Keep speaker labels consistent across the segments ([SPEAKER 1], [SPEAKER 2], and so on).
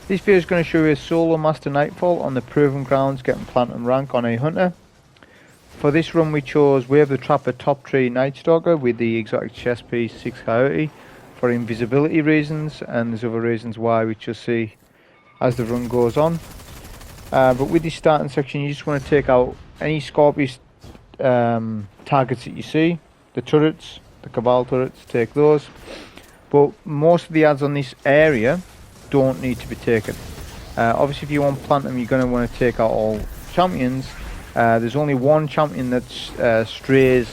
[SPEAKER 1] This video is going to show you a solo master Nightfall on the proven grounds, getting platinum rank on a hunter. For this run we chose Wave the Trapper top tree Nightstalker with the exotic chest piece 6 Coyote for invisibility reasons, and there's other reasons why which you'll see as the run goes on. But with this starting section you just want to take out any Scorpius targets that you see, the turrets, the Cabal turrets, take those. But most of the adds on this area don't need to be taken. Obviously if you want platinum you're going to want to take out all champions. There's only one champion that strays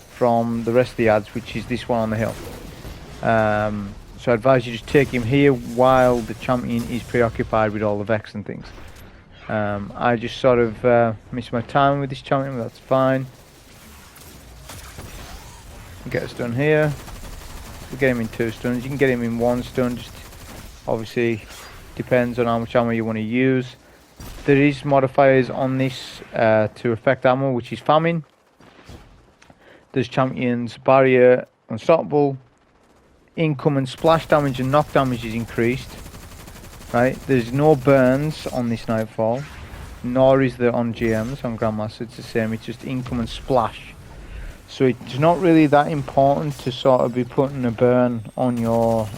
[SPEAKER 1] from the rest of the ads, which is this one on the hill. So I advise you just take him here while the champion is preoccupied with all the Vex and things. I just sort of missed my time with this champion, but that's fine. Get a stun here. We get him in 2 stuns. You can get him in 1 stun, just obviously depends on how much ammo you want to use. There is modifiers on this to affect ammo, which is Famine. There's champions barrier, unstoppable, income and splash damage and knock damage is increased. Right, there's no burns on this Nightfall, nor is there on GMs, on Grandmaster. It's the same, it's just income and splash. So it's not really that important to sort of be putting a burn on your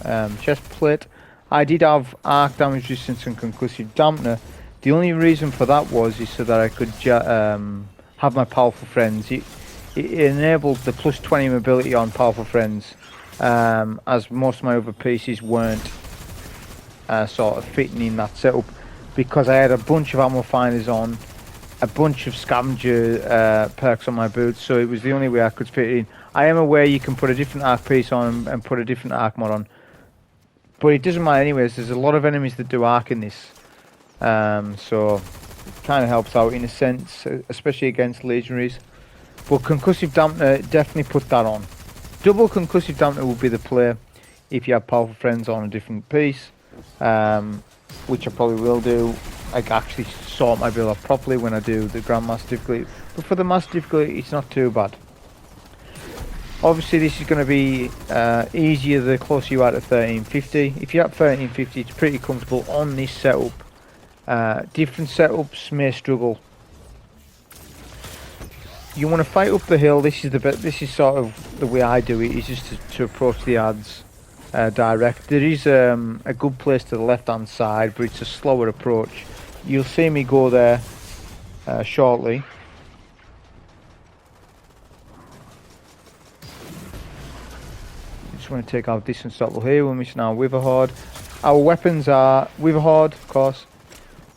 [SPEAKER 1] chest plate. I did have arc damage resistance and concussive dampener. The only reason for that was so that I could have my powerful friends. It enabled the plus 20 mobility on powerful friends, as most of my other pieces weren't sort of fitting in that setup, because I had a bunch of ammo finders on, a bunch of scavenger perks on my boots, so it was the only way I could fit it in. I am aware you can put a different arc piece on and put a different arc mod on, but it doesn't matter anyways. There's a lot of enemies that do arc in this, so it kind of helps out in a sense, especially against legionaries. But concussive dampener, definitely put that on. Double concussive dampener would be the play if you have powerful friends on a different piece, which I probably will do. I actually sort my build up properly when I do the Grandmaster difficulty, but for the Master difficulty it's not too bad. Obviously this is going to be easier the closer you are to 1350. If you're at 1350 it's pretty comfortable on this setup. Different setups may struggle. You want to fight up the hill. This is the bit. This is sort of the way I do it, is just to approach the ads direct. There is a good place to the left hand side, but it's a slower approach. You'll see me go there shortly. Just want to take out this unstoppable here. We're missing our Witherhoard. Our weapons are Witherhoard, of course,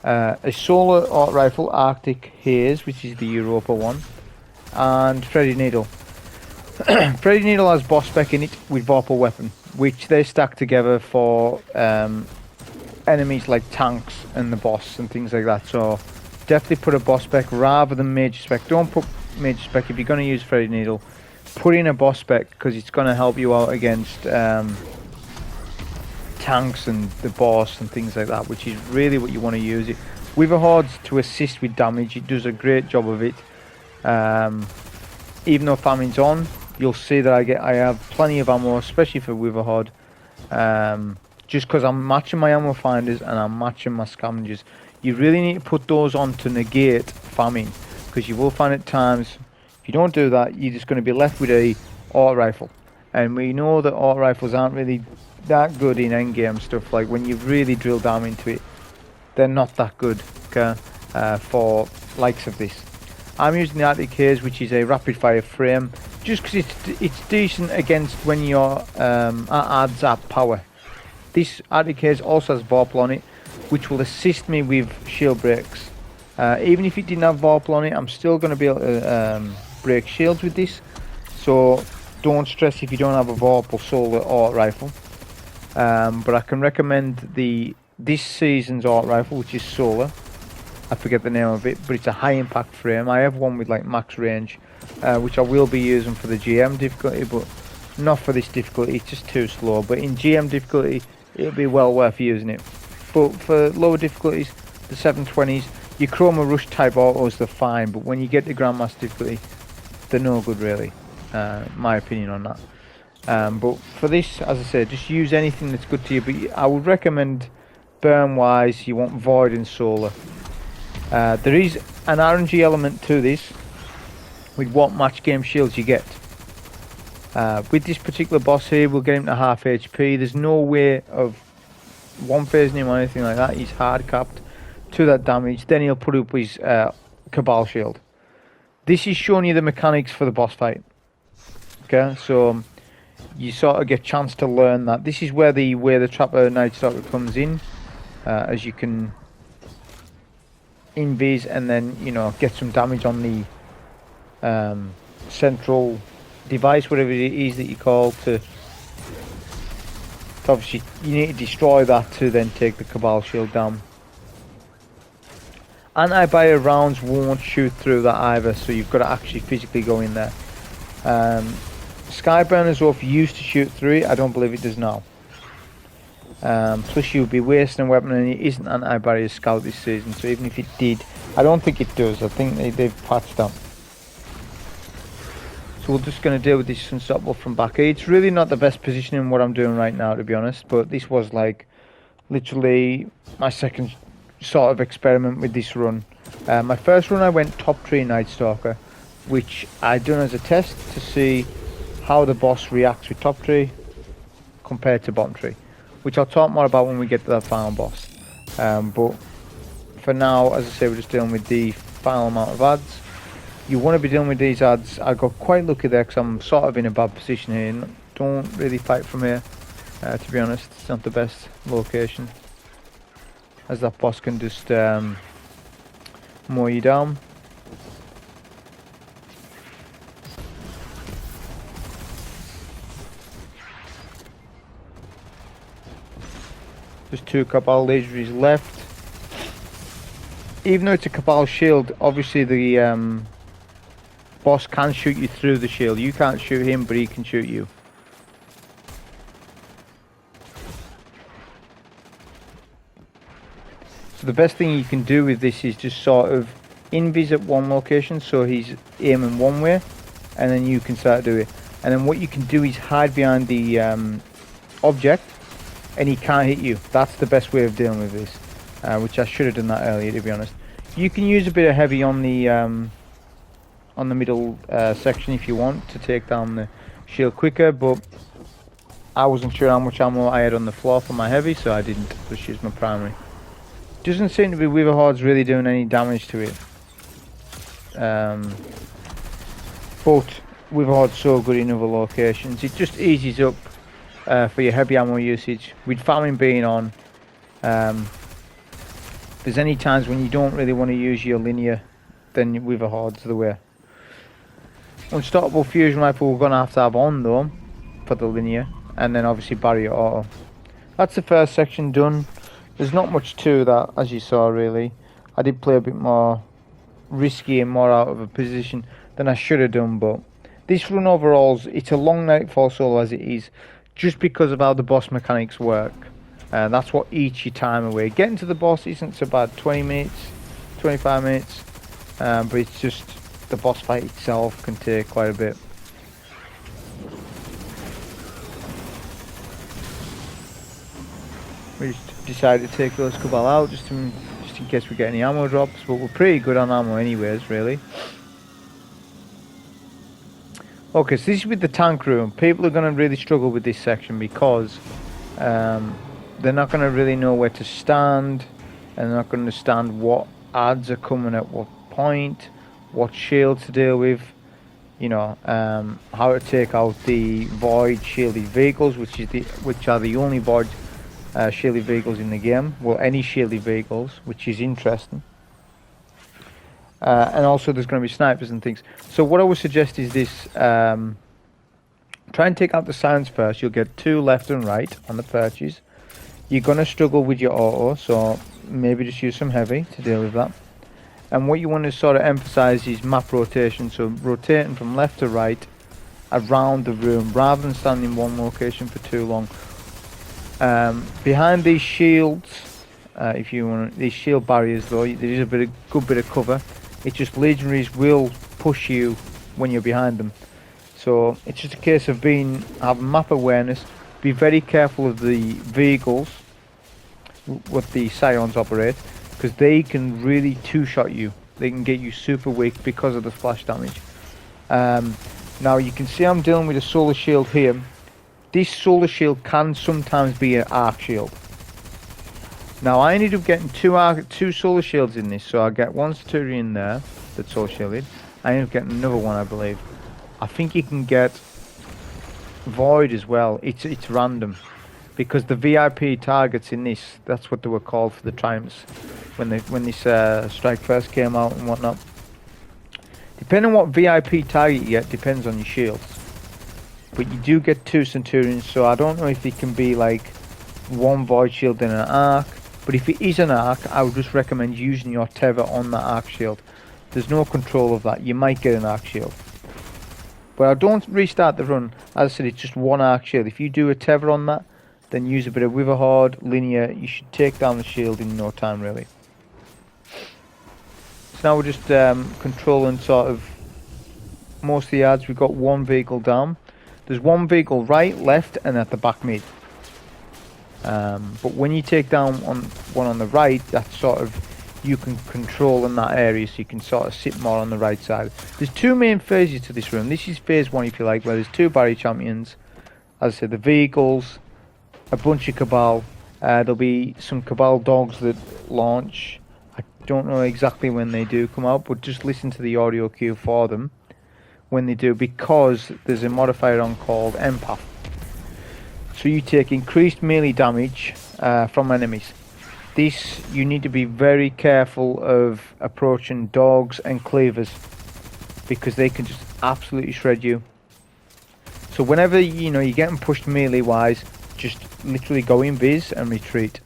[SPEAKER 1] a solar auto rifle, Arctic Haze, which is the Europa one, and Freddy Needle. Freddy Needle has boss spec in it with Vorpal weapon, which they stack together for enemies like tanks and the boss and things like that. So definitely put a boss spec rather than major spec. Don't put major spec if you're going to use Freddy Needle. Put in a boss spec because it's going to help you out against tanks and the boss and things like that, which is really what you want to use it. Witherhoard's to assist with damage. It does a great job of it. Even though Famine's on, you'll see that I have plenty of ammo, especially for Witherhoard, just because I'm matching my ammo finders and I'm matching my scavengers. You really need to put those on to negate Famine, because you will find at times if you don't do that you're just going to be left with a auto rifle, and we know that auto rifles aren't really that good in endgame stuff. Like when you really drill down into it, they're not that good, okay, for likes of this. I'm using the Arctic Haze, which is a rapid fire frame, just because it's decent against when your adds at power. This Arctic Haze also has Vorpal on it, which will assist me with shield breaks. Even if it didn't have Vorpal on it, I'm still going to be able to break shields with this. So don't stress if you don't have a Vorpal solar auto rifle. But I can recommend this season's auto rifle, which is solar. I forget the name of it, but it's a high impact frame. I have one with like max range, which I will be using for the GM difficulty, but not for this difficulty. It's just too slow. But in GM difficulty it'll be well worth using it. But for lower difficulties, the 720s, your Chroma Rush type autos, they're fine, but when you get to Grandmaster difficulty they're no good really, my opinion on that. But for this, as I said, just use anything that's good to you, but I would recommend burn wise, you want Void and Solar. There is an RNG element to this with what match game shields you get. With this particular boss here, we'll get him to half HP. There's no way of one phasing him or anything like that. He's hard capped to that damage. Then he'll put up his Cabal shield. This is showing you the mechanics for the boss fight. Okay, so you sort of get a chance to learn that. This is where the Trapper Nightstalker comes in, as you can invis and then, you know, get some damage on the central device, whatever it is that you call to obviously you need to destroy that to then take the Cabal shield down. Anti-barrier rounds won't shoot through that either, so you've got to actually physically go in there. Skyburner's off used to shoot through it. I don't believe it does now. Plus you'll be wasting a weapon, and it isn't anti-barrier scout this season, so even if it did, I don't think it does. I think they've patched that. So we're just going to deal with this Unstoppable from back here. It's really not the best position in what I'm doing right now, to be honest, but this was like literally my second sort of experiment with this run. My first run I went top tree Nightstalker, which I done as a test to see how the boss reacts with top tree compared to bottom tree, which I'll talk more about when we get to that final boss. But for now, as I say, we're just dealing with the final amount of ads. You want to be dealing with these ads. I got quite lucky there because I'm sort of in a bad position here. Don't really fight from here, to be honest. It's not the best location, as that boss can just mow you down. Just 2 Cabal lasers left. Even though it's a Cabal shield, obviously the boss can shoot you through the shield. You can't shoot him, but he can shoot you. So the best thing you can do with this is just sort of invis at one location, so he's aiming one way, and then you can start to do it. And then what you can do is hide behind the object, and he can't hit you. That's the best way of dealing with this, which I should have done that earlier, to be honest. You can use a bit of heavy on the middle section if you want to take down the shield quicker, but I wasn't sure how much ammo I had on the floor for my heavy, so I didn't just use my primary. Doesn't seem to be Witherhoard's really doing any damage to it, but Witherhoard's so good in other locations. It just eases up for your heavy ammo usage. With Famine being on, there's any times when you don't really want to use your linear, then Witherhoard's the way. Unstoppable fusion rifle we're going to have on though for the linear, and then obviously barrier auto. That's the first section done. There's not much to that, as you saw really. I did play a bit more risky and more out of a position than I should have done, but this run overall, it's a long Nightfall solo as it is, just because of how the boss mechanics work. That's what eats your time away. Getting to the boss isn't so bad, 20 minutes, 25 minutes, but it's just the boss fight itself can take quite a bit. We just decided to take those Cabal out just in case we get any ammo drops, but we're pretty good on ammo anyways, really. Okay, so this is with the tank room. People are going to really struggle with this section because they're not going to really know where to stand, and they're not going to understand what adds are coming at what point, what shield to deal with, you know, how to take out the void shielded vehicles, which are the only void shielded vehicles in the game. Well, any shielded vehicles, which is interesting. And also there's going to be snipers and things. So what I would suggest is this: try and take out the sounds first. You'll get 2 left and right on the perches. You're going to struggle with your auto, so maybe just use some heavy to deal with that. And what you want to sort of emphasize is map rotation, so rotating from left to right around the room rather than standing in one location for too long. Behind these shields, if you want these shield barriers though, there is a good bit of cover. It's just legionaries will push you when you're behind them, so it's just a case of having map awareness. Be very careful of the vehicles, what the Scions operate, because they can really two-shot you. They can get you super weak because of the splash damage. Now you can see I'm dealing with a solar shield here. This solar shield can sometimes be an arc shield. Now I ended up getting two solar shields in this, so I get one Centurion there that's solar shielded. I ended up getting another one, I believe. I think you can get Void as well. It's random, because the VIP targets in this, that's what they were called for the Triumphs when this strike first came out and whatnot. Depending on what VIP target you get, depends on your shields. But you do get 2 Centurions, so I don't know if it can be like one Void shield and an arc. But if it is an arc, I would just recommend using your tether on that arc shield. There's no control of that. You might get an arc shield. But I don't restart the run. As I said, it's just one arc shield. If you do a tether on that, then use a bit of Witherhoard, linear, you should take down the shield in no time really. So now we're just controlling sort of most of the yards. We've got one vehicle down. There's one vehicle right, left, and at the back mid. But when you take down one on the right, that's sort of, you can control in that area, so you can sort of sit more on the right side. There's 2 main phases to this room. This is phase 1 if you like, where there's 2 barrier champions. As I said, the vehicles, a bunch of Cabal. There'll be some Cabal dogs that launch. I don't know exactly when they do come out, but just listen to the audio cue for them when they do, because there's a modifier on called Empath. So you take increased melee damage from enemies. This, you need to be very careful of approaching dogs and cleavers, because they can just absolutely shred you. So whenever you're getting pushed melee wise, just literally go invis and retreat.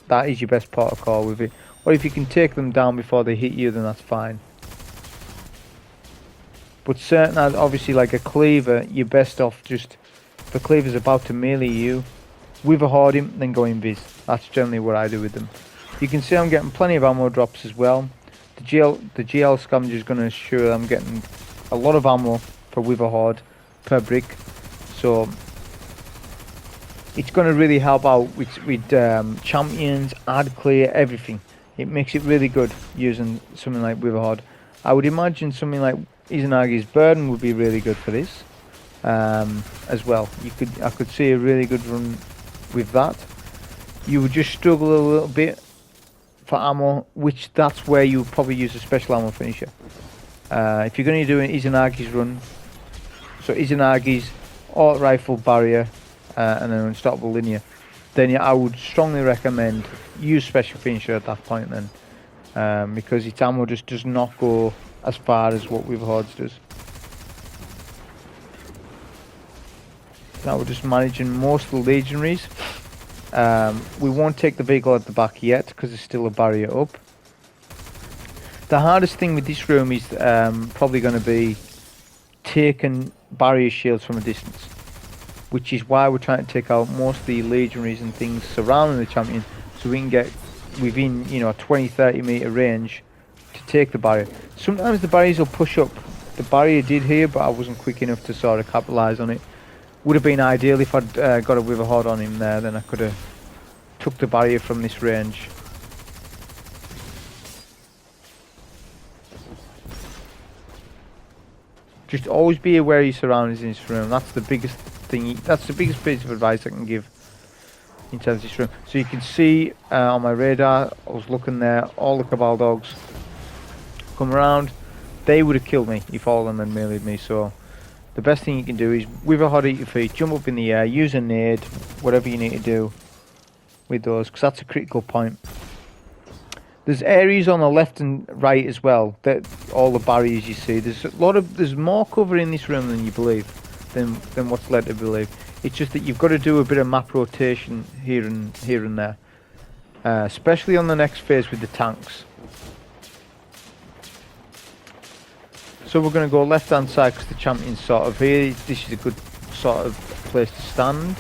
[SPEAKER 1] That is your best protocol with it. Or if you can take them down before they hit you, then that's fine. But certain, obviously like a cleaver, you're best off just, if the cleaver's about to melee you, Witherhoard him, then go invis. That's generally what I do with them. You can see I'm getting plenty of ammo drops as well. The GL scavenger is going to ensure I'm getting a lot of ammo for Witherhoard per brick. So it's going to really help out with champions, ad clear, everything. It makes it really good using something like Witherhoard. I would imagine something like Izanagi's Burden would be really good for this as well. I could see a really good run with that. You would just struggle a little bit for ammo, which that's where you would probably use a special ammo finisher. If you're going to do an Izanagi's run, so Izanagi's auto rifle barrier and an unstoppable linear, then I would strongly recommend use special finisher at that point then, because its ammo just does not go as far as what Witherhoard's does. Now we're just managing most of the legionaries. We won't take the vehicle at the back yet because there's still a barrier up. The hardest thing with this room is probably going to be taking barrier shields from a distance, which is why we're trying to take out most of the legionaries and things surrounding the champion, so we can get within a 20-30 meter range to take the barrier. Sometimes the barriers will push up. The barrier did here, but I wasn't quick enough to sort of capitalise on it. Would have been ideal if I'd got a Witherhoard on him there, then I could have took the barrier from this range. Just always be aware of your surroundings in this room. That's the biggest thing. That's the biggest piece of advice I can give in terms of this room. So you can see on my radar, I was looking there, all the Cabal dogs come around. They would have killed me if all of them had meleeed me. So the best thing you can do is Witherhoard at your feet, jump up in the air, use a nade, whatever you need to do with those, because that's a critical point. There's areas on the left and right as well, that all the barriers you see. There's more cover in this room than you believe, than what's led to believe. It's just that you've got to do a bit of map rotation here and there, especially on the next phase with the tanks. So we're going to go left hand side because the champion's sort of here. This is a good sort of place to stand.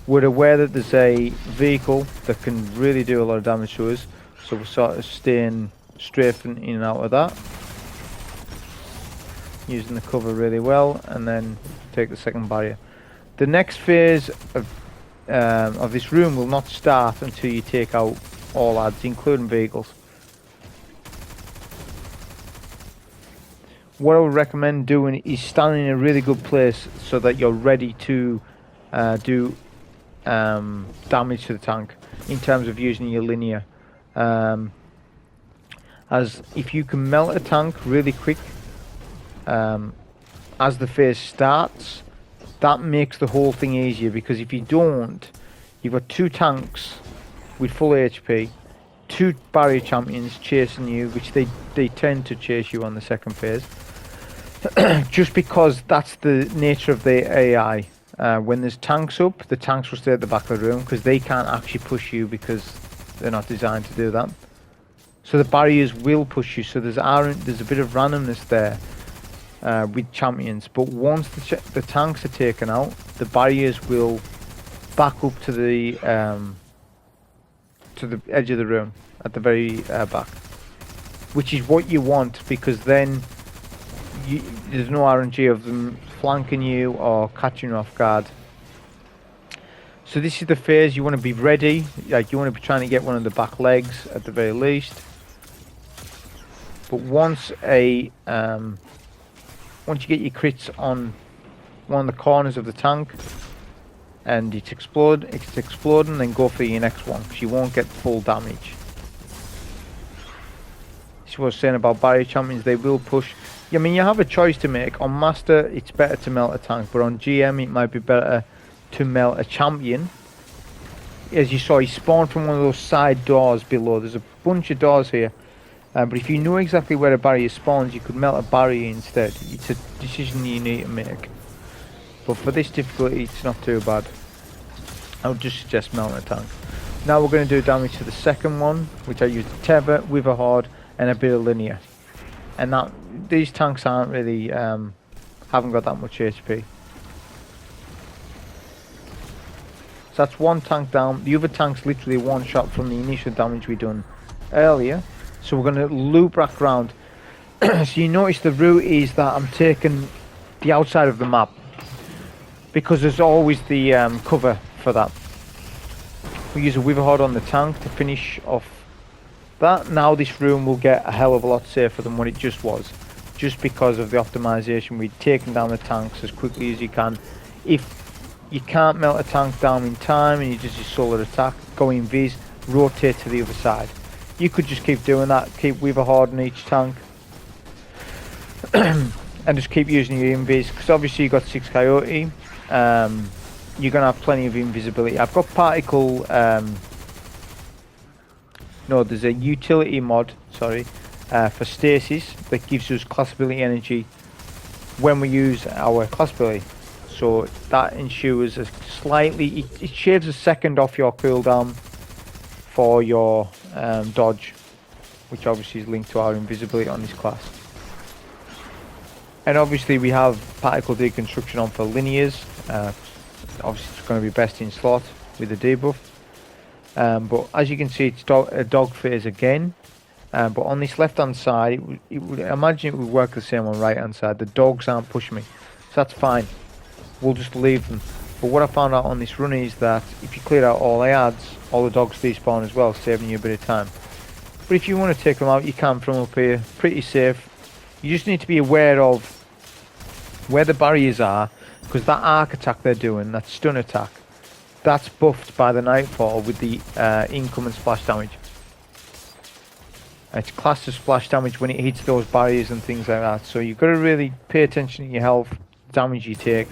[SPEAKER 1] We're aware that there's a vehicle that can really do a lot of damage to us, so we're sort of staying strafing in and out of that, using the cover really well, and then take the second barrier. The next phase of this room will not start until you take out all adds, including vehicles. What I would recommend doing is standing in a really good place so that you're ready to do damage to the tank in terms of using your linear. As if you can melt a tank really quick as the phase starts, that makes the whole thing easier, because if you don't, you've got 2 tanks with full HP, 2 barrier champions chasing you, which they tend to chase you on the second phase. Just because that's the nature of the AI. When there's tanks up, the tanks will stay at the back of the room because they can't actually push you because they're not designed to do that. So the barriers will push you. So there's a bit of randomness there with champions. But once the tanks are taken out, the barriers will back up to the edge of the room at the very back, which is what you want, because then there's no RNG of them flanking you or catching you off guard. So this is the phase you want to be ready. Like, you want to be trying to get one of the back legs at the very least. But once you get your crits on one of the corners of the tank and it's exploding, then go for your next one, because you won't get full damage. This is what I was saying about barrier champions. They will push. I mean, you have a choice to make. On Master, it's better to melt a tank, but on GM, it might be better to melt a champion. As you saw, he spawned from one of those side doors below. There's a bunch of doors here. But if you know exactly where a barrier spawns, you could melt a barrier instead. It's a decision you need to make. But for this difficulty, it's not too bad. I would just suggest melting a tank. Now we're going to do damage to the second one, which I used Tether, Witherhoard, and a bit of linear. And these tanks aren't really, haven't got that much HP. So that's one tank down. The other tank's literally one shot from the initial damage we done earlier. So we're going to loop back around. So you notice the route is that I'm taking the outside of the map, because there's always the cover for that. We use a Witherhoard on the tank to finish off that. Now this room will get a hell of a lot safer than what it just was, just because of the optimization. We've taken down the tanks as quickly as you can. If you can't melt a tank down in time and you just do solar attack, go invis, rotate to the other side. You could just keep doing that, keep Witherhoard in each tank and just keep using your invis, because obviously you've got 6 Coyote. You're going to have plenty of invisibility. I've got particle, no, there's a utility mod, sorry, for stasis that gives us class ability energy when we use our class ability. So that ensures a slightly, it shaves a second off your cooldown for your dodge, which obviously is linked to our invisibility on this class. And obviously we have particle deconstruction on for linears. Obviously it's going to be best in slot with the debuff. But as you can see, it's a dog phase again. But on this left hand side, it would imagine it would work the same on right hand side. The dogs aren't pushing me, so that's fine. We'll just leave them. But what I found out on this run is that if you clear out all the ads, all the dogs despawn as well, saving you a bit of time. But if you want to take them out, you can from up here. Pretty safe. You just need to be aware of where the barriers are, because that arc attack they're doing, that stun attack, that's buffed by the Nightfall with the incoming splash damage. It's classed as splash damage when it hits those barriers and things like that. So you've got to really pay attention to your health, damage you take.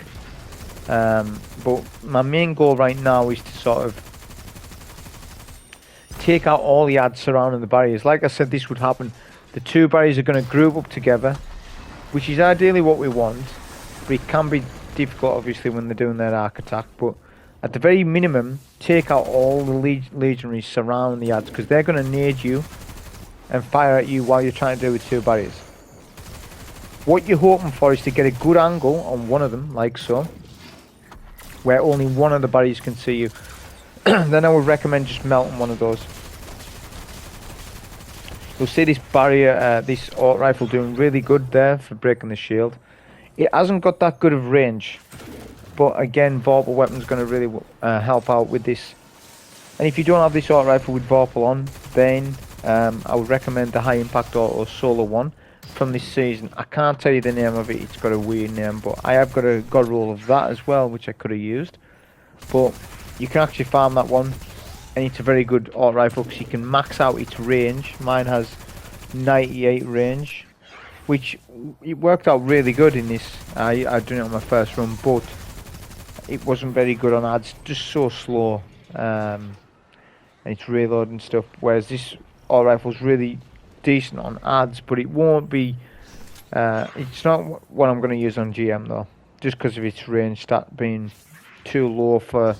[SPEAKER 1] But my main goal right now is to sort of take out all the ads surrounding the barriers. Like I said, this would happen. The 2 barriers are going to group up together, which is ideally what we want. But it can be difficult, obviously, when they're doing their arc attack. But at the very minimum, take out all the legionaries surrounding the ads, because they're going to nade you and fire at you while you're trying to do with 2 barriers. What you're hoping for is to get a good angle on one of them, like so, where only one of the barriers can see you. Then I would recommend just melting one of those. You'll see this barrier, this auto rifle doing really good there for breaking the shield. It hasn't got that good of range, but again, Vorpal weapon's going to really help out with this. And if you don't have this auto rifle with Vorpal on, then I would recommend the high impact auto solo one from this season. I can't tell you the name of it, it's got a weird name, but I have got a god roll of that as well, which I could have used. But you can actually farm that one, and it's a very good auto rifle because you can max out its range. Mine has 98 range, which it worked out really good in this. I done it on my first run, but it wasn't very good on ads, just so slow, and it's reloading stuff. Whereas this auto rifle's really decent on ads, but it won't be. It's not what I'm going to use on GM though, just because of its range stat being too low for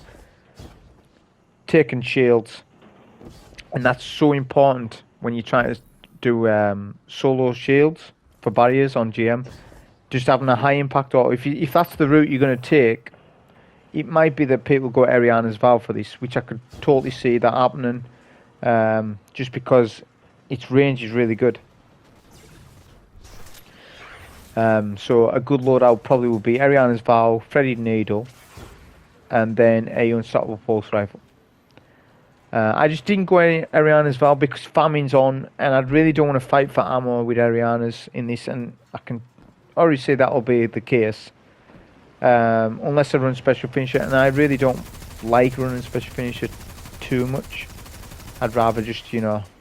[SPEAKER 1] taking shields, and that's so important when you're trying to do solo shields for barriers on GM. Just having a high impact auto, if that's the route you're going to take, it might be that people go Ariana's Vow for this, which I could totally see that happening, just because its range is really good. So a good loadout probably would be Ariana's Vow, Freddy Needle, and then a unstoppable pulse rifle. I just didn't go Ariana's Vow because Famine's on, and I really don't want to fight for ammo with Ariana's in this, and I can already say that'll be the case. Unless I run Special Finisher, and I really don't like running Special Finisher too much. I'd rather just,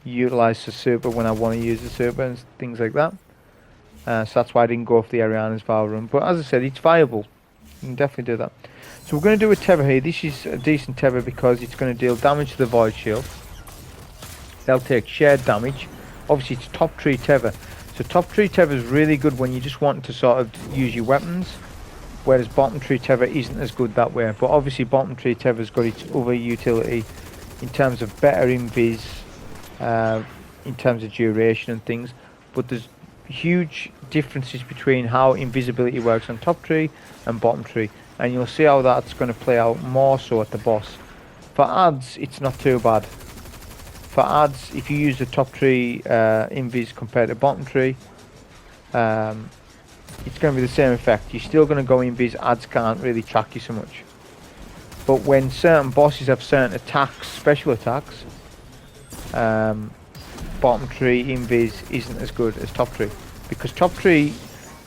[SPEAKER 1] utilise the super when I want to use the super and things like that. So that's why I didn't go for the Ariana's Vow run. But as I said, it's viable. You can definitely do that. So we're going to do a tether here. This is a decent tether because it's going to deal damage to the Void Shield. They'll take shared damage. Obviously, it's top tree tether. So top tree tether is really good when you just want to sort of use your weapons. Whereas bottom tree tether isn't as good that way. But obviously bottom tree tether's got its other utility in terms of better invis, in terms of duration and things. But there's huge differences between how invisibility works on top tree and bottom tree, and you'll see how that's going to play out more so at the boss. For ads, it's not too bad. For ads, if you use the top tree invis compared to bottom tree, it's going to be the same effect. You're still going to go invis, ads can't really track you so much. But when certain bosses have certain attacks, special attacks, bottom tree invis isn't as good as top tree, because top tree,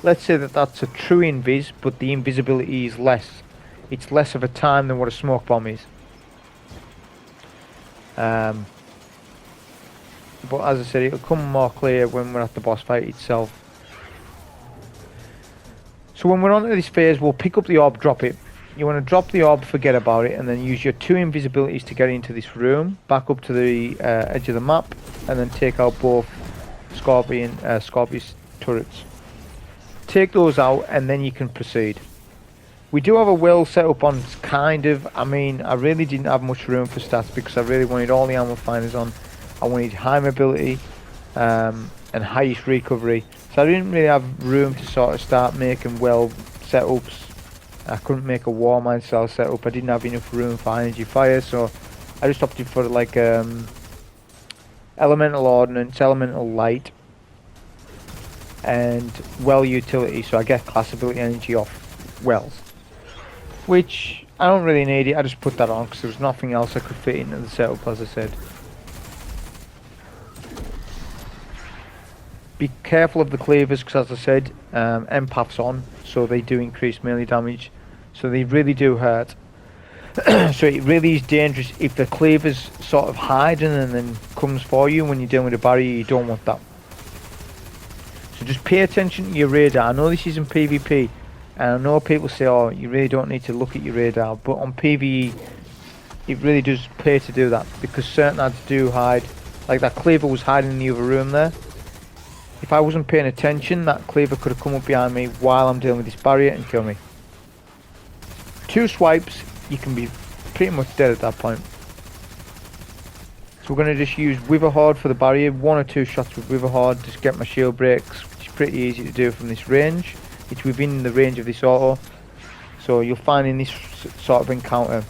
[SPEAKER 1] let's say that that's a true invis, but the invisibility is less. It's less of a time than what a smoke bomb is. But as I said, it'll come more clear when we're at the boss fight itself. So when we're onto this phase, we'll pick up the orb, drop it. You want to drop the orb, forget about it, and then use your 2 invisibilities to get into this room, back up to the edge of the map, and then take out both Scorpius turrets. Take those out, and then you can proceed. We do have a well set up on, kind of. I mean, I really didn't have much room for stats because I really wanted all the ammo finders on. I wanted high mobility and highest recovery. So I didn't really have room to sort of start making well setups. I couldn't make a war mine cell setup. I didn't have enough room for energy fire, so I just opted for like elemental ordnance, elemental light, and well utility, so I get class ability energy off wells, which I don't really need it. I just put that on because there was nothing else I could fit into the setup, as I said. Be careful of the cleavers because, as I said, empaths on, so they do increase melee damage, so they really do hurt. So it really is dangerous if the cleaver's sort of hiding and then comes for you when you're dealing with a barrier. You don't want that. So just pay attention to your radar. I know this isn't PvP, and I know people say, oh, you really don't need to look at your radar, but on PvE it really does pay to do that, because certain ads do hide. Like that cleaver was hiding in the other room there. If I wasn't paying attention, that cleaver could have come up behind me while I'm dealing with this barrier and kill me. 2 swipes, you can be pretty much dead at that point. So we're going to just use Witherhoard for the barrier. 1 or 2 shots with Witherhoard, just get my shield breaks, which is pretty easy to do from this range. It's within the range of this auto. So you'll find in this sort of encounter,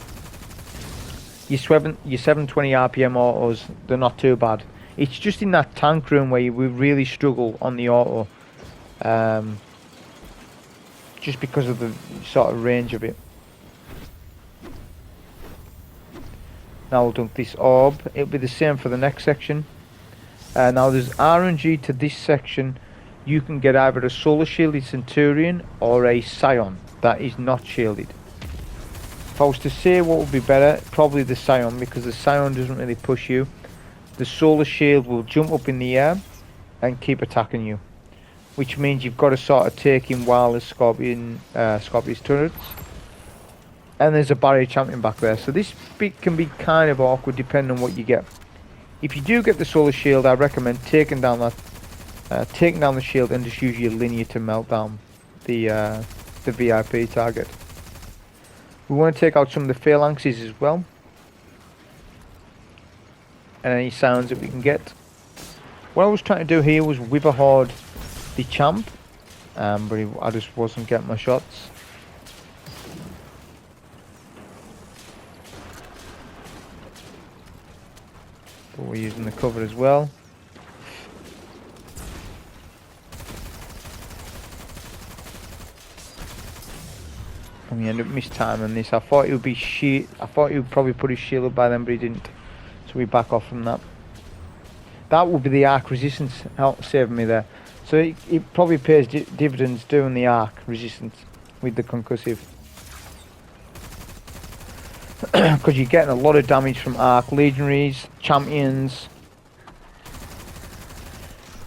[SPEAKER 1] your 720 RPM autos, they're not too bad. It's just in that tank room where we really struggle on the auto, just because of the sort of range of it. Now we'll dunk this orb. It'll be the same for the next section. Now there's RNG to this section. You can get either a solar shielded Centurion or a Scion that is not shielded. If I was to say what would be better, probably the Scion, because the Scion doesn't really push you. The solar shield will jump up in the air and keep attacking you, which means you've got to sort of take him while the Scorpion's turrets. And there's a barrier champion back there, so this bit can be kind of awkward depending on what you get. If you do get the solar shield, I recommend taking down the shield and just use your linear to melt down the VIP target. We want to take out some of the phalanxes as well, and any sounds that we can get. What I was trying to do here was Witherhoard the champ, but I just wasn't getting my shots. But we're using the cover as well. And we end up mistiming this. I thought it would be I thought he would probably put his shield up by then, but he didn't. So we back off from that. That would be the arc resistance saving me there. So it probably pays dividends doing the arc resistance with the concussive. Because you're getting a lot of damage from arc legionaries, champions.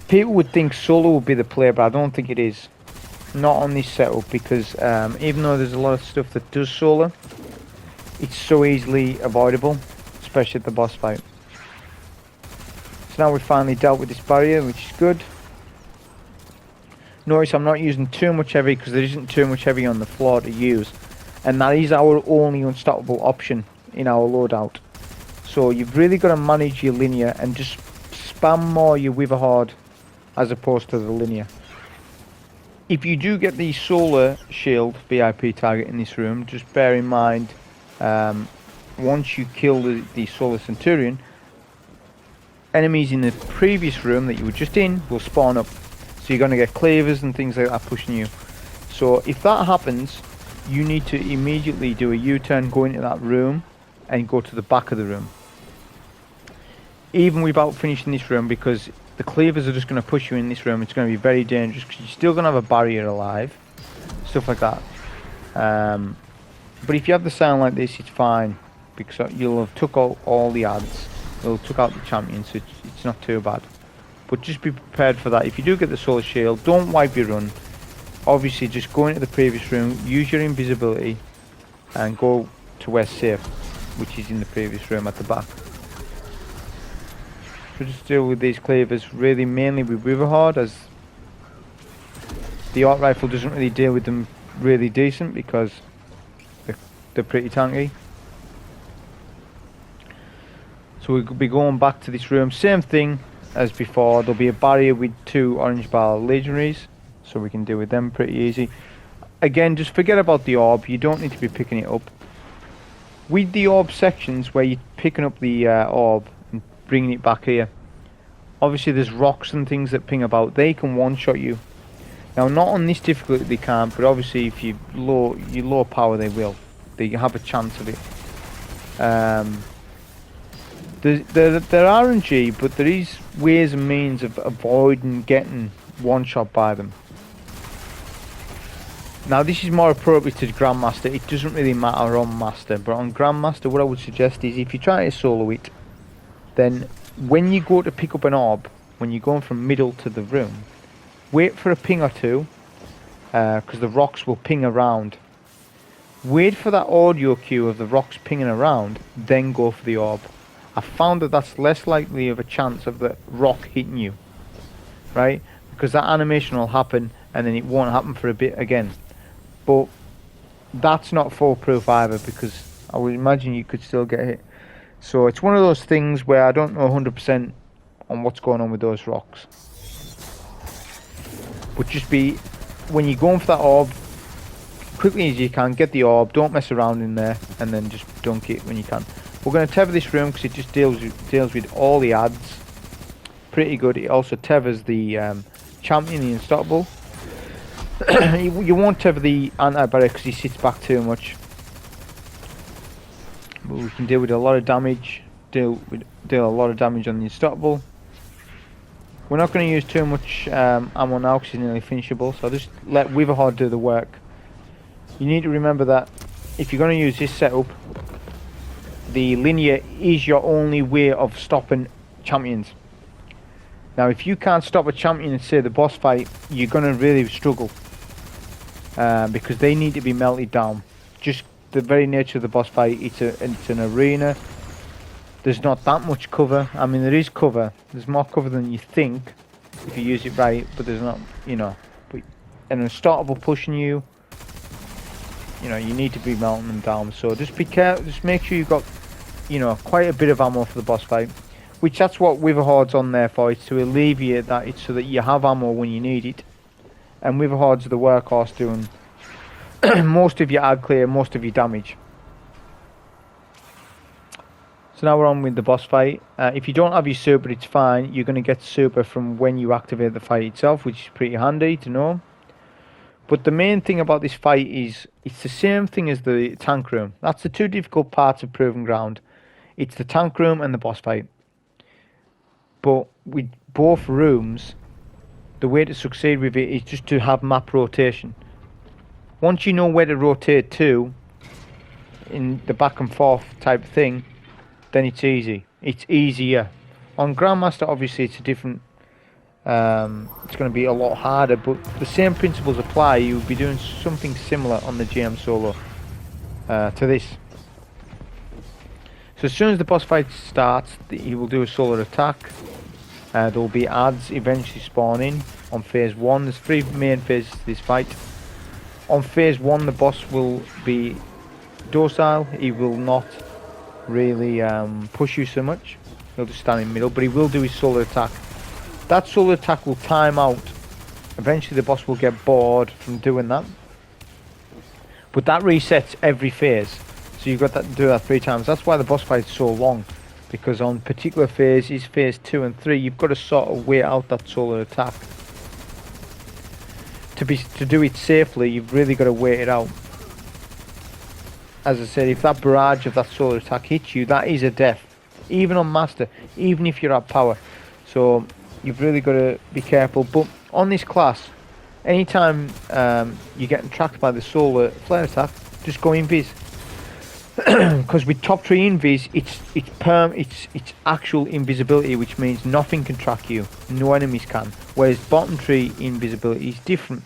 [SPEAKER 1] People would think solo would be the play, but I don't think it is. Not on this setup, because even though there's a lot of stuff that does solar, it's so easily avoidable, especially at the boss fight. So now we've finally dealt with this barrier, which is good. Notice I'm not using too much heavy because there isn't too much heavy on the floor to use. And that is our only unstoppable option in our loadout. So you've really got to manage your linear and just spam more your Witherhoard as opposed to the linear. If you do get the solar shield VIP target in this room, just bear in mind, once you kill the solar Centurion, enemies in the previous room that you were just in will spawn up. So you're going to get clavers and things like that pushing you. So if that happens, you need to immediately do a U-turn, go into that room and go to the back of the room. Even without finishing this room, because the cleavers are just going to push you in this room. It's going to be very dangerous because you're still going to have a barrier alive, stuff like that. But if you have the sound like this, it's fine, because you'll have took out all the ads, you'll have took out the champions, so it's not too bad. But just be prepared for that. If you do get the solar shield, don't wipe your run. Obviously just go into the previous room, use your invisibility and go to where safe, which is in the previous room at the back. So just deal with these cleavers really mainly with Witherhoard, as the Art Rifle doesn't really deal with them really decent because they're pretty tanky. So we'll be going back to this room, same thing as before. There'll be a barrier with 2 orange bar legionaries, so we can deal with them pretty easy. Again, just forget about the orb, you don't need to be picking it up. With the orb sections where you're picking up the orb and bringing it back here, obviously there's rocks and things that ping about, they can one-shot you. Now not on this difficulty they can't, but obviously if you low power they will. They have a chance of it. They're RNG, but there is ways and means of avoiding getting one-shot by them. Now this is more appropriate to Grandmaster. It doesn't really matter on Master, but on Grandmaster what I would suggest is if you try to solo it, then when you go to pick up an orb, when you're going from middle to the room, wait for a ping or two, because the rocks will ping around. Wait for that audio cue of the rocks pinging around, then go for the orb. I found that that's less likely of a chance of the rock hitting you, right? Because that animation will happen and then it won't happen for a bit again. But that's not foolproof either, because I would imagine you could still get hit. So it's one of those things where I don't know 100% on what's going on with those rocks. But just be, when you're going for that orb, quickly as you can, get the orb, don't mess around in there, and then just dunk it when you can. We're going to tether this room because it just deals with all the ads. Pretty good. It also tethers the champion, the unstoppable. You won't tether the anti-barrier because he sits back too much. we can deal with a lot of damage. Deal a lot of damage on the unstoppable. We're not going to use too much ammo now because it's nearly finishable, so I'll just let Witherhoard do the work. You need to remember that if you're going to use this setup, the linear is your only way of stopping champions. Now if you can't stop a champion in say the boss fight, you're going to really struggle because they need to be melted down. Just the very nature of the boss fight, it's an arena. There's not that much cover. I mean, there is cover. There's more cover than you think if you use it right, but there's not, you know. But an unstoppable pushing you, you know, you need to be melting them down. So just be careful. Just make sure you've got, you know, quite a bit of ammo for the boss fight. Which that's what Witherhoard's on there for. It's to alleviate that. It's so that you have ammo when you need it. And Witherhoard's the workhorse doing most of your ad clear, most of your damage. So now we're on with the boss fight. If you don't have your super, it's fine. You're going to get super from when you activate the fight itself, which is pretty handy to know. But the main thing about this fight is it's the same thing as the tank room. That's the two difficult parts of Proving Ground. It's the tank room and the boss fight. But with both rooms, the way to succeed with it is just to have map rotation. Once you know where to rotate to, in the back and forth type of thing, then it's easy. It's easier. On Grandmaster, obviously, it's a different. It's going to be a lot harder, but the same principles apply. You'll be doing something similar on the GM solo to this. So as soon as the boss fight starts, he will do a solo attack. There will be adds eventually spawn in on phase 1. There's 3 main phases to this fight. On phase 1, the boss will be docile. He will not really push you so much. He'll just stand in the middle, but he will do his solo attack. That solo attack will time out. Eventually the boss will get bored from doing that, but that resets every phase, so you've got to do that 3 times. That's why the boss fight is so long, because on particular phases, phase 2 and 3, you've got to sort of wait out that solo attack. To do it safely, you've really got to wait it out. As I said, if that barrage of that solo attack hits you, that is a death. Even on Master, even if you're at power. So you've really got to be careful. But on this class, anytime you're getting tracked by the solo flare attack, just go invis. Because with top 3 invis, it's actual invisibility, which means nothing can track you. No enemies can. Whereas bottom 3 invisibility is different.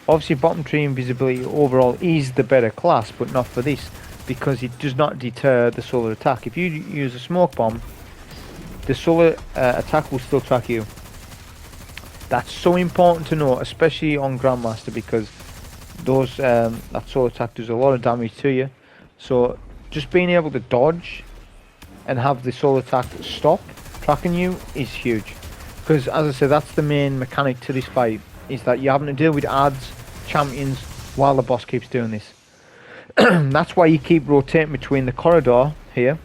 [SPEAKER 1] Obviously bottom 3 invisibility overall is the better class, but not for this, because it does not deter the solo attack. If you use a smoke bomb, the solo attack will still track you. That's so important to know, especially on Grandmaster, because those that solo attack does a lot of damage to you. So just being able to dodge and have the solo attack stop tracking you is huge, because as I said, that's the main mechanic to this fight, is that you're having to deal with adds, champions, while the boss keeps doing this. That's why you keep rotating between the corridor here,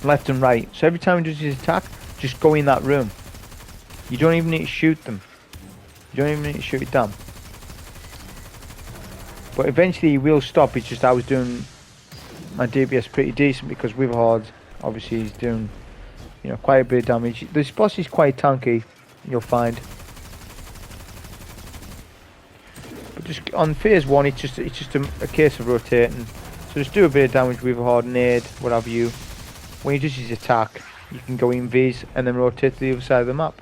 [SPEAKER 1] left and right. So every time he does his attack, just go in that room. You don't even need to shoot them. You don't even need to shoot it down. But eventually he will stop. It's just I was doing my DPS pretty decent, because Witherhoard obviously is doing, you know, quite a bit of damage. This boss is quite tanky, you'll find. But just on phase 1, it's just a case of rotating. So just do a bit of damage with Witherhoard, nade, what have you. When he does his attack, you can go invis and then rotate to the other side of the map,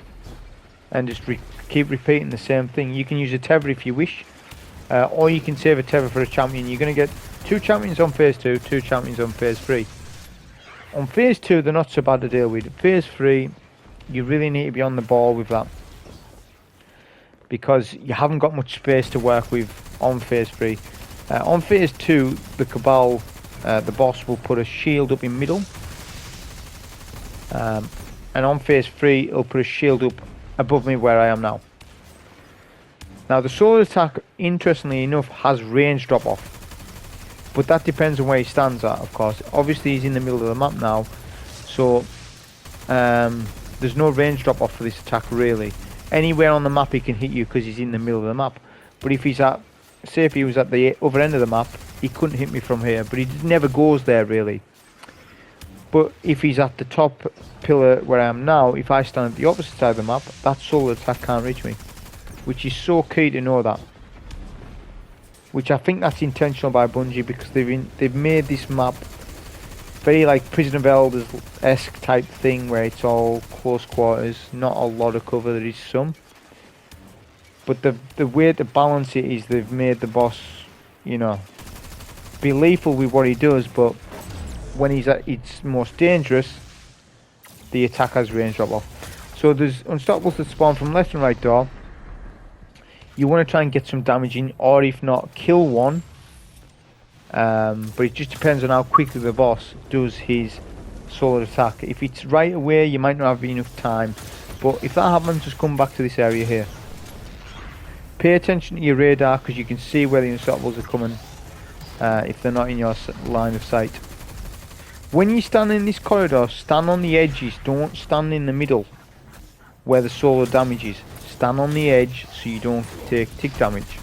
[SPEAKER 1] and just keep repeating the same thing. You can use a tether if you wish. Or you can save a tether for a champion. You're going to get 2 champions on phase 2, 2 champions on phase 3. On phase 2, they're not so bad to deal with. Phase 3, you really need to be on the ball with that, because you haven't got much space to work with on phase 3. On phase 2, the Cabal, the boss, will put a shield up in middle. And on phase 3, it'll put a shield up above me where I am now. Now the solo attack, interestingly enough, has range drop off, but that depends on where he stands at, of course. Obviously he's in the middle of the map now, so there's no range drop off for this attack really. Anywhere on the map he can hit you because he's in the middle of the map. But if he's at, say if he was at the other end of the map, he couldn't hit me from here, but he never goes there really. But if he's at the top pillar where I am now, if I stand at the opposite side of the map, that solo attack can't reach me. Which is so key to know that. Which I think that's intentional by Bungie, because they've made this map very like Prison of Elders-esque type thing, where it's all close quarters, not a lot of cover, there is some. But the way to balance it is they've made the boss, you know, be lethal with what he does, but when he's at its most dangerous, the attack has range drop off. So there's unstoppables that spawn from left and right door. You want to try and get some damage in, or if not, kill one. But it just depends on how quickly the boss does his solo attack. If it's right away, you might not have enough time. But if that happens, just come back to this area here. Pay attention to your radar, because you can see where the unstoppables are coming if they're not in your line of sight. When you stand in this corridor, stand on the edges, don't stand in the middle where the solo damage is. Stand on the edge so you don't take tick damage.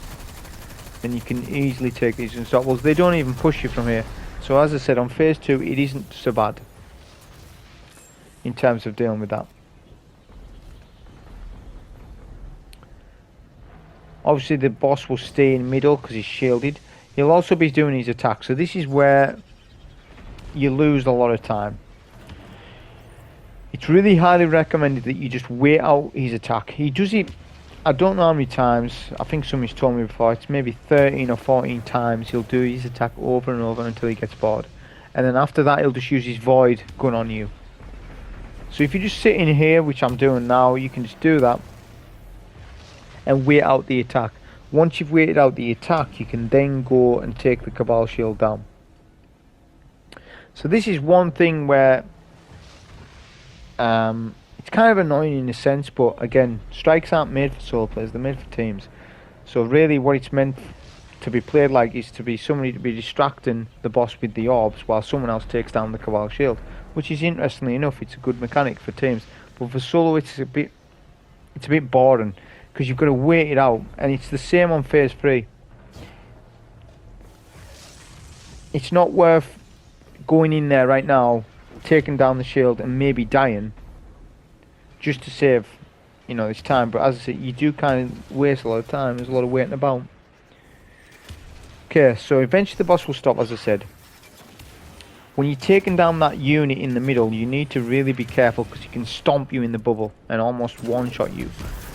[SPEAKER 1] And you can easily take these unstoppables. They don't even push you from here. So as I said, on phase 2 it isn't so bad in terms of dealing with that. Obviously the boss will stay in middle because he's shielded. He'll also be doing his attack. So this is where you lose a lot of time. It's really highly recommended that you just wait out his attack. He does it, I don't know how many times, I think somebody's told me before, it's maybe 13 or 14 times he'll do his attack over and over until he gets bored. And then after that he'll just use his void gun on you. So if you just sit in here, which I'm doing now, you can just do that and wait out the attack. Once you've waited out the attack, you can then go and take the Cabal shield down. So this is one thing where it's kind of annoying in a sense, but again, strikes aren't made for solo players, they're made for teams. So really what it's meant to be played like is to be somebody to be distracting the boss with the orbs while someone else takes down the Cabal shield, which is, interestingly enough, it's a good mechanic for teams. But for solo it's a bit boring, because you've got to wait it out, and it's the same on phase 3. It's not worth going in there right now, taking down the shield and maybe dying just to save, you know, this time. But as I said, you do kind of waste a lot of time. There's a lot of waiting about. Okay, so eventually the boss will stop, as I said. When you're taking down that unit in the middle, you need to really be careful, because he can stomp you in the bubble and almost one-shot you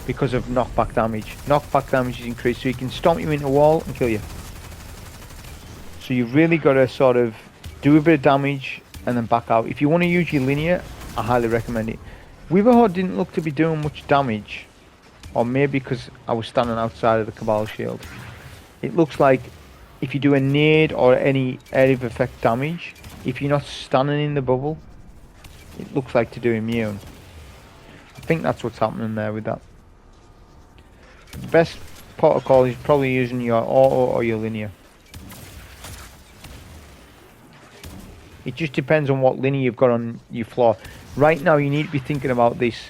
[SPEAKER 1] because of knockback damage. Knockback damage is increased, so he can stomp you into a wall and kill you. So you've really got to sort of do a bit of damage and then back out. If you want to use your linear, I highly recommend it. Witherhoard didn't look to be doing much damage, or maybe because I was standing outside of the Cabal shield. It looks like if you do a nade or any area of effect damage, if you're not standing in the bubble, it looks like to do immune. I think that's what's happening there with that. The best protocol is probably using your auto or your linear. It just depends on what linear you've got on your floor. Right now you need to be thinking about this.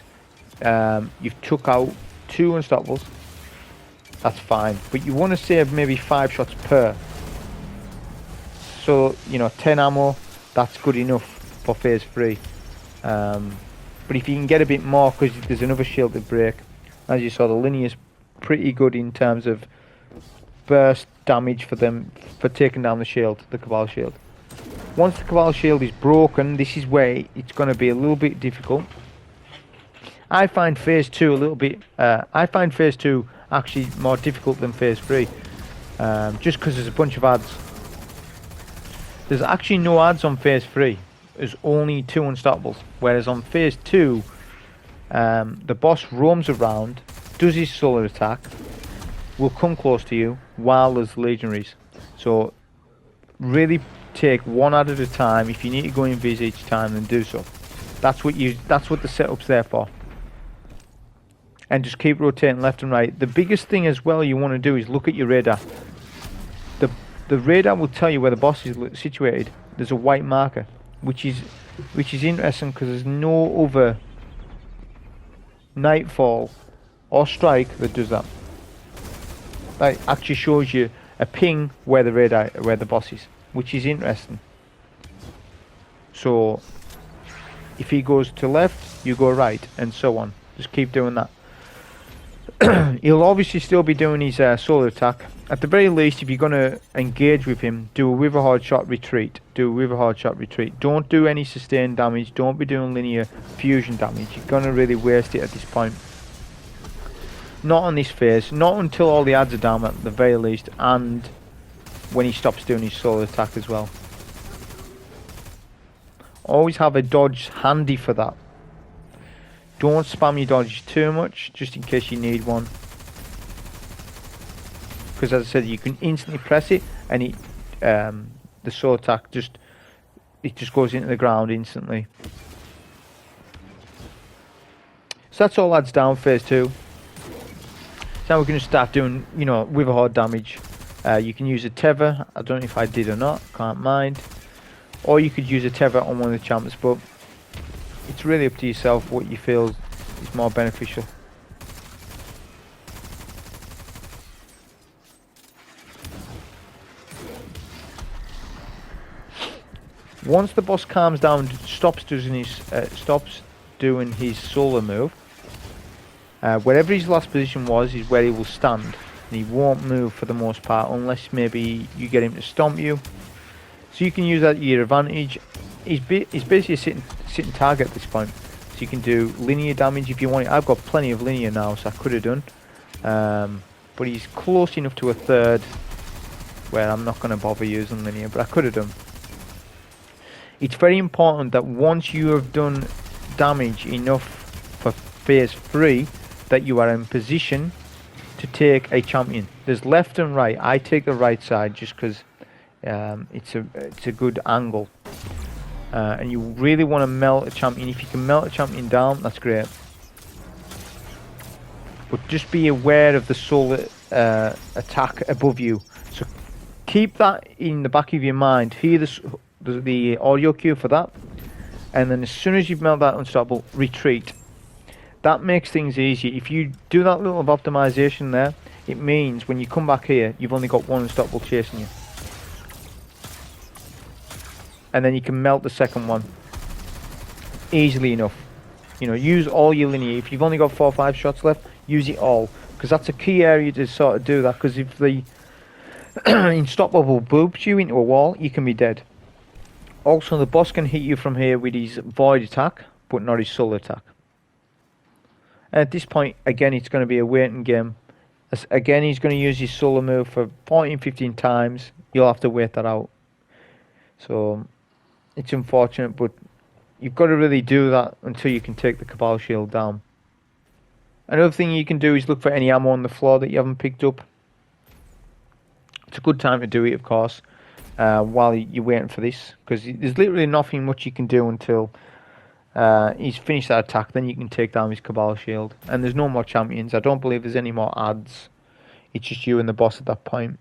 [SPEAKER 1] You've took out 2 unstoppables. That's fine. But you want to save maybe 5 shots per. So, you know, 10 ammo, that's good enough for phase 3. But if you can get a bit more, because there's another shield to break. As you saw, the linear's pretty good in terms of burst damage for them, for taking down the shield, the Cabal shield. Once the Cabal shield is broken, this is where it's going to be a little bit difficult. I find phase 2 a little bit, I find phase 2 actually more difficult than phase 3. Just because there's a bunch of ads. There's actually no ads on phase 3. There's only 2 unstoppables. Whereas on phase 2, the boss roams around, does his solo attack, will come close to you while there's legionaries. So really take one ad at a time. If you need to go invis each time, then do so. That's what the setup's there for. And just keep rotating left and right. The biggest thing as well you want to do is look at your radar. The radar will tell you where the boss is situated. There's a white marker, which is interesting, because there's no other Nightfall or Strike that does that. That actually shows you a ping where the boss is, which is interesting. So If he goes to left, you go right, and so on. Just keep doing that. He'll obviously still be doing his solo attack. At the very least, if you're going to engage with him, do a Witherhoard shot retreat. Do a Witherhoard shot retreat. Don't do any sustained damage. Don't be doing linear fusion damage. You're going to really waste it at this point. Not on this phase. Not until all the adds are down at the very least. And when he stops doing his solo attack as well. Always have a dodge handy for that. Don't spam your dodges too much, just in case you need one. Because as I said, you can instantly press it, and it, the sword attack just goes into the ground instantly. So that's all adds down phase 2. So now we're going to start doing, you know, Witherhoard damage. You can use a tether. I don't know if I did or not. Can't mind. Or you could use a tether on one of the champs, but it's really up to yourself what you feel is more beneficial. Once the boss calms down, stops doing his solo move, wherever his last position was is where he will stand, and he won't move for the most part unless maybe you get him to stomp you. So you can use that to your advantage. He's basically a sitting target at this point, so you can do linear damage if you want it. I've got plenty of linear now, so I could have done, but he's close enough to a third where I'm not going to bother using linear, but I could have done. It's very important that once you have done damage enough for phase 3 that you are in position to take a champion. There's left and right. I take the right side just because it's a good angle. And you really want to melt a champion. If you can melt a champion down, that's great. But just be aware of the solo attack above you. So keep that in the back of your mind. Hear the audio cue for that. And then as soon as you've melted that unstoppable, retreat. That makes things easier. If you do that little optimization there, it means when you come back here, you've only got one unstoppable chasing you. And then you can melt the second one easily enough. You know, use all your linear. If you've only got 4 or 5 shots left, use it all, because that's a key area to sort of do that. Because if the unstoppable boops you into a wall, you can be dead. Also, the boss can hit you from here with his void attack, but not his solo attack. And at this point, again, it's going to be a waiting game. Again, he's going to use his solo move for 14, 15 times. You'll have to wait that out. So it's unfortunate, but you've got to really do that until you can take the Cabal shield down. Another thing you can do is look for any ammo on the floor that you haven't picked up. It's a good time to do it, of course, while you're waiting for this, because there's literally nothing much you can do until he's finished that attack. Then you can take down his Cabal shield, and there's no more champions. I don't believe there's any more adds. It's just you and the boss at that point.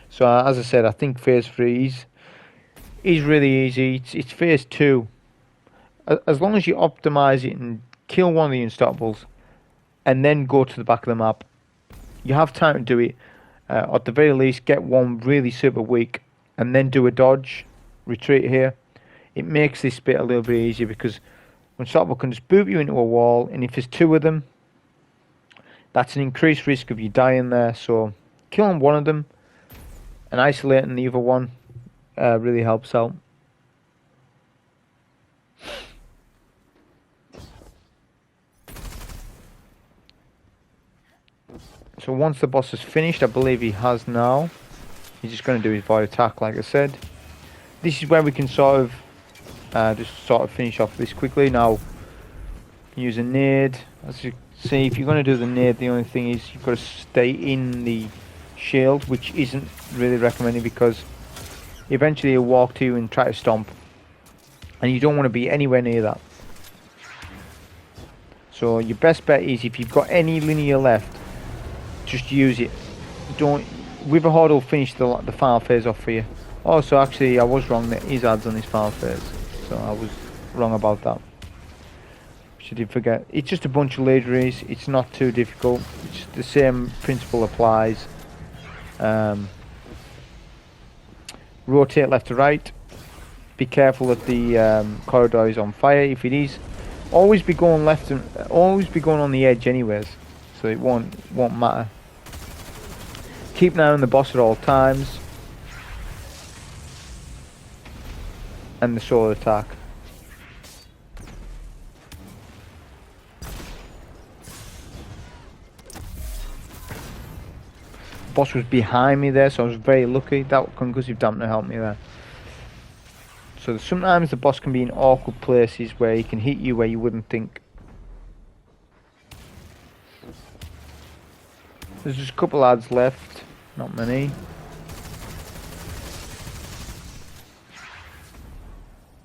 [SPEAKER 1] So as I said, I think phase 3 is really easy. It's phase 2. As long as you optimize it and kill one of the unstoppables, and then go to the back of the map, you have time to do it. At the very least, get one really super weak, and then do a dodge, retreat here. It makes this bit a little bit easier, because unstoppable can just boot you into a wall, and if there's 2 of them, that's an increased risk of you dying there. So killing one of them and isolating the other one really helps out. So once the boss is finished, I believe he has now, he's just going to do his void attack, like I said. This is where we can sort of just finish off this quickly. Now, use a nade. As you see, if you're going to do the nade, the only thing is you've got to stay in the shield, which isn't really recommended, because eventually he'll walk to you and try to stomp, and you don't want to be anywhere near that. So your best bet is, if you've got any linear left, just use it. Don't. Witherhoard will finish the final phase off for you. Also, actually, I was wrong. There is adds on this final phase, so I was wrong about that. Which I did forget. It's just a bunch of legendaries. It's not too difficult. It's the same principle applies. Rotate left to right. be careful that the corridor is on fire. If it is, always be going left and always be going on the edge anyways, so it won't matter. Keep an eye on the boss at all times, and the sword attack. The boss was behind me there, so I was very lucky. That Concussive Dampener helped me there. So sometimes the boss can be in awkward places where he can hit you where you wouldn't think. There's just a couple lads left, not many.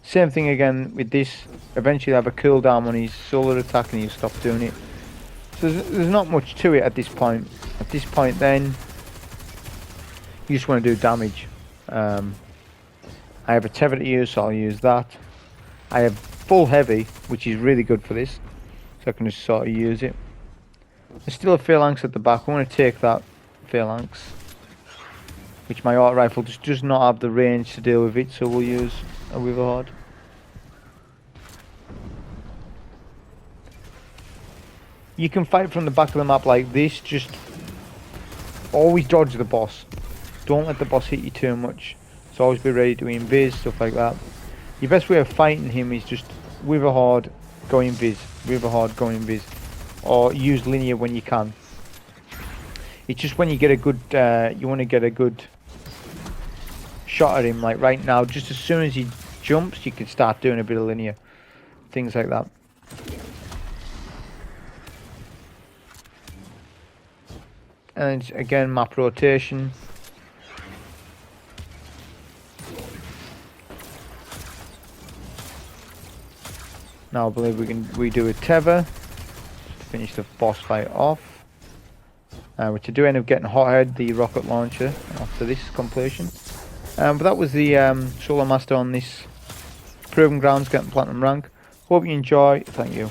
[SPEAKER 1] Same thing again with this. Eventually he'll have a cooldown on his solar attack and he'll stop doing it. So there's not much to it at this point. At this point then, you just want to do damage. I have a tether to use, so I'll use that. I have full heavy, which is really good for this, so I can just sort of use it. There's still a phalanx at the back. I want to take that phalanx, which my auto rifle just does not have the range to deal with it, so we'll use a Witherhoard. You can fight from the back of the map like this. Just always dodge the boss. Don't let the boss hit you too much. So always be ready to invis, stuff like that. Your best way of fighting him is just Witherhoard, go invis, Witherhoard, go invis, or use linear when you can. It's just when you get a good, you want to get a good shot at him, like right now. Just as soon as he jumps, you can start doing a bit of linear, things like that. And again, map rotation. Now I believe we can redo a tether to finish the boss fight off. Which I do end up getting Hothead, the rocket launcher, after this completion. But that was the solo master on this Proving Grounds, getting platinum rank. Hope you enjoy. Thank you.